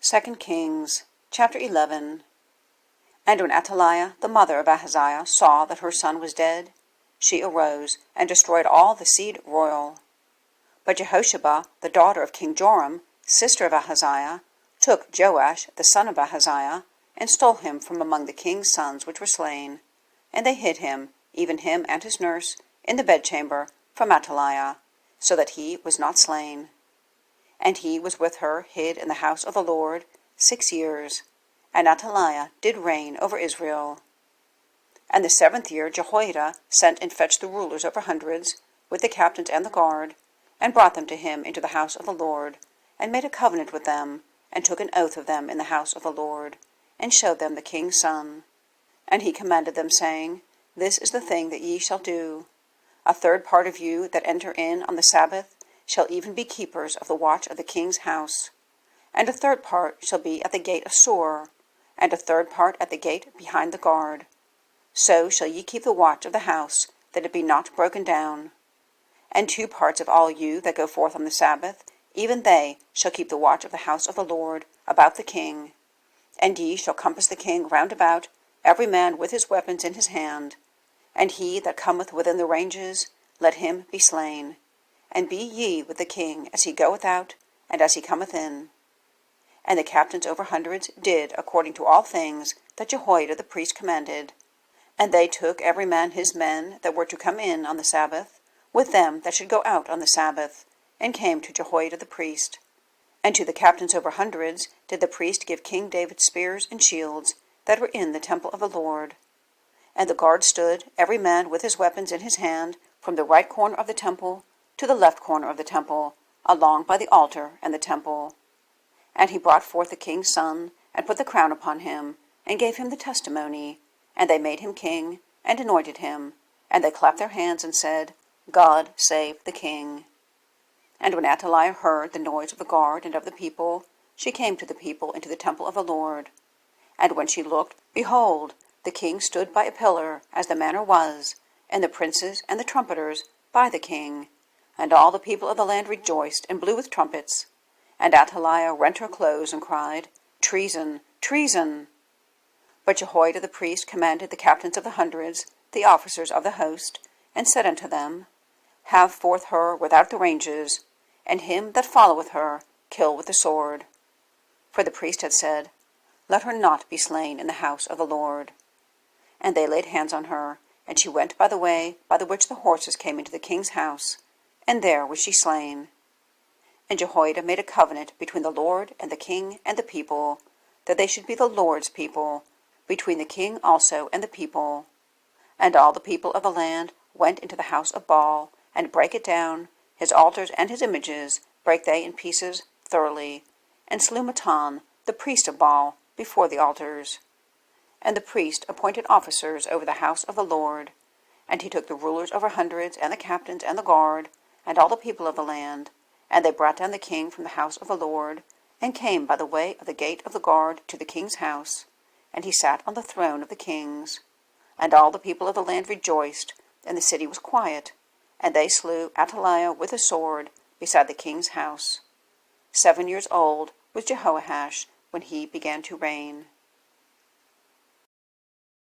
2 Kings, chapter 11. And when Athaliah, the mother of Ahaziah, saw that her son was dead, she arose and destroyed all the seed royal. But Jehosheba, the daughter of King Joram, sister of Ahaziah, took Joash, the son of Ahaziah, and stole him from among the king's sons which were slain. And they hid him, even him and his nurse, in the bedchamber from Athaliah, so that he was not slain. And he was with her hid in the house of the Lord 6 years, and Athaliah did reign over Israel. And the 7th year Jehoiada sent and fetched the rulers over hundreds, with the captains and the guard, and brought them to him into the house of the Lord, and made a covenant with them, and took an oath of them in the house of the Lord, and showed them the king's son. And he commanded them, saying, This is the thing that ye shall do. A third part of you that enter in on the Sabbath shall even be keepers of the watch of the king's house. And a third part shall be at the gate of Sor, and a third part at the gate behind the guard. So shall ye keep the watch of the house, that it be not broken down. And 2 parts of all you that go forth on the Sabbath, even they shall keep the watch of the house of the Lord about the king. And ye shall compass the king round about, every man with his weapons in his hand. And he that cometh within the ranges, let him be slain. And be ye with the king as he goeth out, and as he cometh in. And the captains over hundreds did according to all things that Jehoiada the priest commanded. And they took every man his men that were to come in on the Sabbath, with them that should go out on the Sabbath, and came to Jehoiada the priest. And to the captains over hundreds did the priest give King David spears and shields that were in the temple of the Lord. And the guard stood, every man with his weapons in his hand, from the right corner of the temple to the left corner of the temple, along by the altar and the temple. And he brought forth the king's son, and put the crown upon him, and gave him the testimony. And they made him king, and anointed him. And they clapped their hands, and said, God save the king. And when Athaliah heard the noise of the guard and of the people, she came to the people into the temple of the Lord. And when she looked, behold, the king stood by a pillar, as the manner was, and the princes and the trumpeters by the king. And all the people of the land rejoiced, and blew with trumpets. And Athaliah rent her clothes, and cried, Treason, treason! But Jehoiada the priest commanded the captains of the hundreds, the officers of the host, and said unto them, Have forth her without the ranges, and him that followeth her kill with the sword. For the priest had said, Let her not be slain in the house of the Lord. And they laid hands on her, and she went by the way by the which the horses came into the king's house, and there was she slain. And Jehoiada made a covenant between the Lord and the king and the people, that they should be the Lord's people, between the king also and the people. And all the people of the land went into the house of Baal, and brake it down, his altars and his images brake they in pieces thoroughly, and slew Matan, the priest of Baal, before the altars. And the priest appointed officers over the house of the Lord. And he took the rulers over hundreds, and the captains, and the guard, and all the people of the land, and they brought down the king from the house of the Lord, and came by the way of the gate of the guard to the king's house, and he sat on the throne of the kings. And all the people of the land rejoiced, and the city was quiet, and they slew Athaliah with a sword beside the king's house. 7 years old was Jehoash when he began to reign.